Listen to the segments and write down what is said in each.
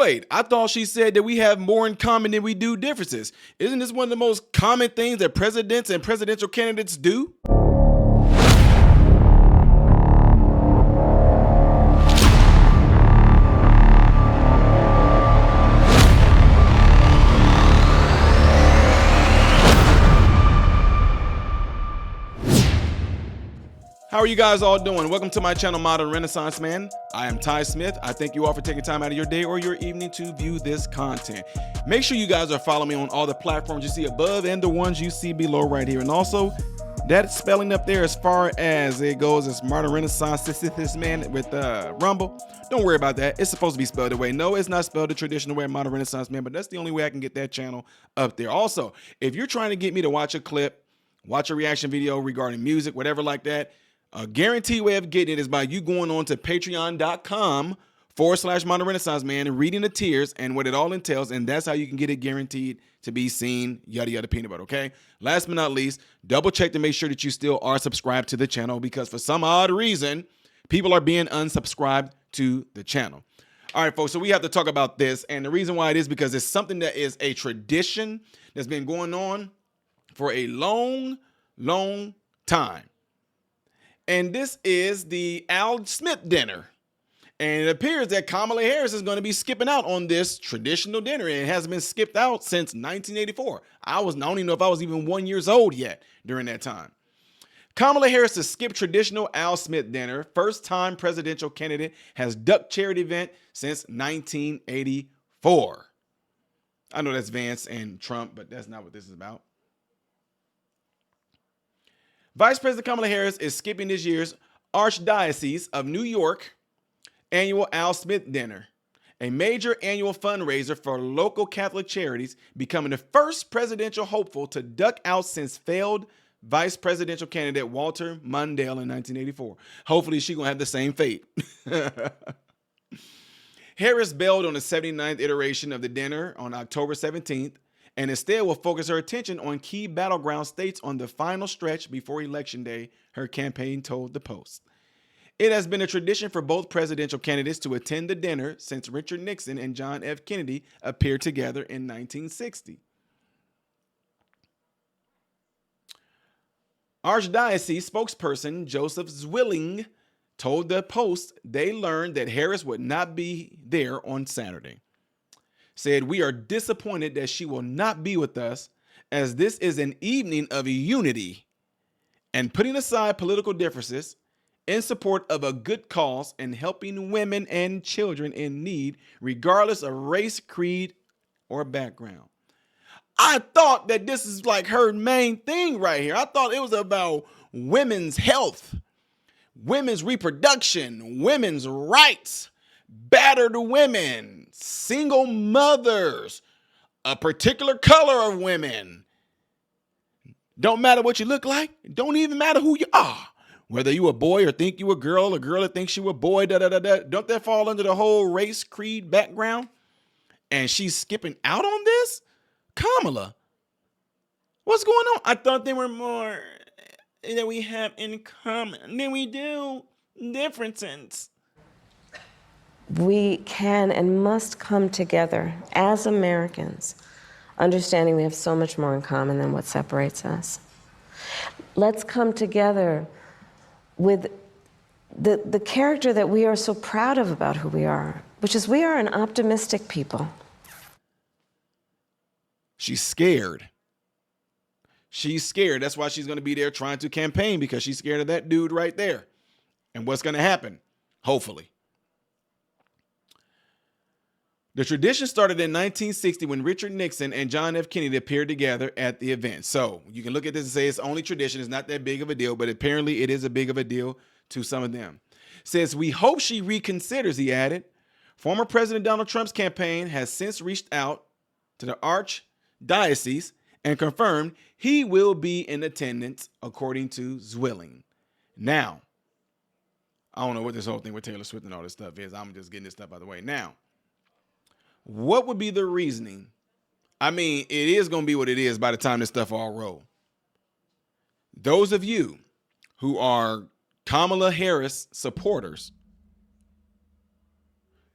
wait, I thought she said that we have more in common than we do differences. Isn't this one of the most common things that presidents and presidential candidates do? How are you guys all doing? Welcome to my channel, Modern Renaissance Man. I am Ty Smith. I thank you all for taking time out of your day or your evening to view this content. Make sure you guys are following me on all the platforms you see above and the ones you see below right here. And also, that spelling up there as far as it goes is Modern Renaissance Man with Rumble. Don't worry about that. It's supposed to be spelled the way. No, it's not spelled the traditional way, Modern Renaissance Man, but that's the only way I can get that channel up there. Also, if you're trying to get me to watch a clip, watch a reaction video regarding music, whatever like that, a guaranteed way of getting it is by you going on to patreon.com/Modern Renaissance Man and reading the tiers and what it all entails. And that's how you can get it guaranteed to be seen, yada, yada, peanut butter, okay? Last but not least, double check to make sure that you still are subscribed to the channel because for some odd reason, people are being unsubscribed to the channel. All right, folks, so we have to talk about this. And the reason why it is because it's something that is a tradition that's been going on for a long, long time. And this is the Al Smith dinner. And it appears that Kamala Harris is going to be skipping out on this traditional dinner. And it hasn't been skipped out since 1984. I don't even know if I was even 1 year old yet during that time. Kamala Harris has skipped traditional Al Smith dinner. First time presidential candidate has ducked charity event since 1984. I know that's Vance and Trump, but that's not what this is about. Vice President Kamala Harris is skipping this year's Archdiocese of New York annual Al Smith dinner, a major annual fundraiser for local Catholic charities, becoming the first presidential hopeful to duck out since failed vice presidential candidate Walter Mondale in 1984. Hopefully she's going to have the same fate. Harris bailed on the 79th iteration of the dinner on October 17th, and instead will focus her attention on key battleground states on the final stretch before Election Day, her campaign told the Post. It has been a tradition for both presidential candidates to attend the dinner since Richard Nixon and John F. Kennedy appeared together in 1960. Archdiocese spokesperson Joseph Zwilling told the Post they learned that Harris would not be there on Saturday. Said, "We are disappointed that she will not be with us as this is an evening of unity and putting aside political differences in support of a good cause and helping women and children in need, regardless of race, creed, or background." I thought that this is like her main thing right here. I thought it was about women's health, women's reproduction, women's rights, battered women, single mothers, a particular color of women. Don't matter what you look like. Don't even matter who you are. Whether you a boy or think you a girl that thinks you a boy, Don't that fall under the whole race, creed, background? And she's skipping out on this? Kamala, what's going on? I thought there were more that we have in common than we do differences. We can and must come together as Americans, understanding we have so much more in common than what separates us. Let's come together with the character that we are so proud of about who we are, which is we are an optimistic people. She's scared. She's scared. That's why she's going to be there trying to campaign, because she's scared of that dude right there. And what's going to happen? Hopefully. The tradition started in 1960 when Richard Nixon and John F. Kennedy appeared together at the event. So you can look at this and say it's only tradition. It's not that big of a deal, but apparently it is a big of a deal to some of them. Says, "We hope she reconsiders," he added. Former President Donald Trump's campaign has since reached out to the Archdiocese and confirmed he will be in attendance, according to Zwilling. Now, I don't know what this whole thing with Taylor Swift and all this stuff is. I'm just getting this stuff out of the way. Now, what would be the reasoning? I mean, it is going to be what it is by the time this stuff all roll. Those of you who are Kamala Harris supporters,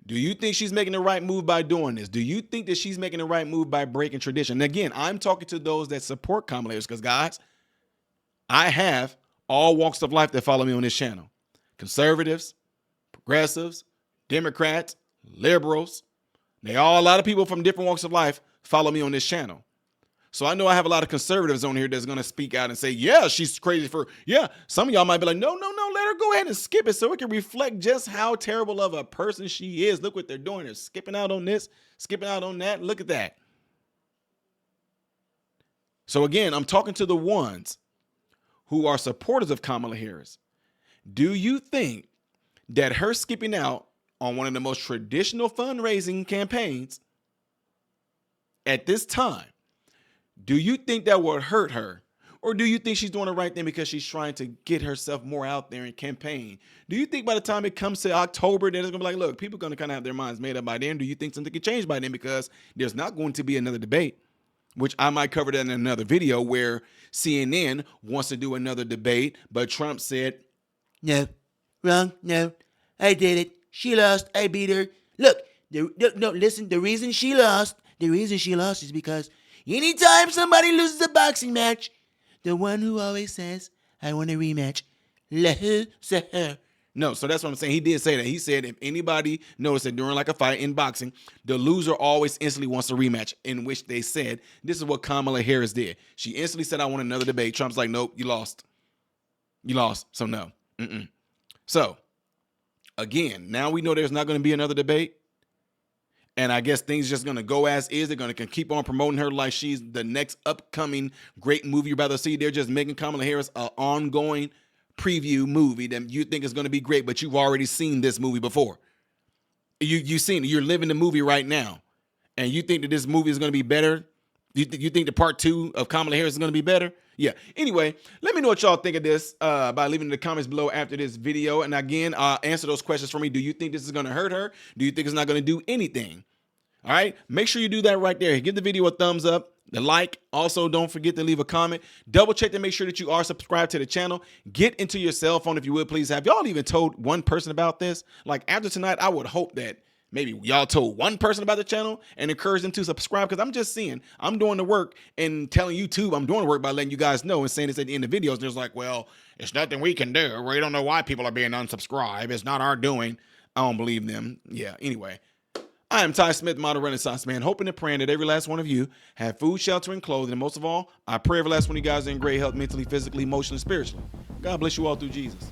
Do you think she's making the right move by doing this? Do you think that she's making the right move by breaking tradition? And again, I'm talking to those that support Kamala Harris because, guys, I have all walks of life that follow me on this channel. Conservatives, progressives, Democrats, liberals. A lot of people from different walks of life follow me on this channel. So I know I have a lot of conservatives on here that's going to speak out and say, yeah, she's crazy some of y'all might be like, no, let her go ahead and skip it so it can reflect just how terrible of a person she is. Look what they're doing. They're skipping out on this, skipping out on that. Look at that. So again, I'm talking to the ones who are supporters of Kamala Harris. Do you think that her skipping out on one of the most traditional fundraising campaigns at this time, do you think that would hurt her? Or do you think she's doing the right thing because she's trying to get herself more out there and campaign? Do you think by the time it comes to October, that it's going to be like, look, people are going to kind of have their minds made up by then? Do you think something could change by then? Because there's not going to be another debate, which I might cover that in another video, where CNN wants to do another debate, but Trump said, no, wrong, no, I did it. She lost, I beat her. Look, listen, the reason she lost is because anytime somebody loses a boxing match, the one who always says, I want a rematch, loser. No, so that's what I'm saying. He did say that. He said if anybody noticed that during like a fight in boxing, the loser always instantly wants a rematch, in which they said, this is what Kamala Harris did. She instantly said, I want another debate. Trump's like, nope, you lost. You lost, so no. So, again, now we know there's not going to be another debate. And I guess things just going to go as is. They're going to keep on promoting her like she's the next upcoming great movie you're about to see. They're just making Kamala Harris an ongoing preview movie that you think is going to be great, but you've already seen this movie before. You've seen it. You're living the movie right now. And you think that this movie is going to be better? You think the part 2 of Kamala Harris is going to be better? Yeah. Anyway, let me know what y'all think of this by leaving in the comments below after this video. And again, answer those questions for me. Do you think this is going to hurt her? Do you think it's not going to do anything? All right. Make sure you do that right there. Give the video a thumbs up, the like. Also, don't forget to leave a comment. Double check to make sure that you are subscribed to the channel. Get into your cell phone if you would, please. Have y'all even told one person about this? Like after tonight, I would hope that maybe y'all told one person about the channel and encourage them to subscribe, because I'm just seeing, I'm doing the work and telling YouTube I'm doing the work by letting you guys know and saying this at the end of videos. And there's like, well, it's nothing we can do. We don't know why people are being unsubscribed. It's not our doing. I don't believe them. Yeah, anyway. I am Ty Smith, model Renaissance man, hoping and praying that every last one of you have food, shelter, and clothing. And most of all, I pray every last one of you guys are in great health, mentally, physically, emotionally, spiritually. God bless you all through Jesus.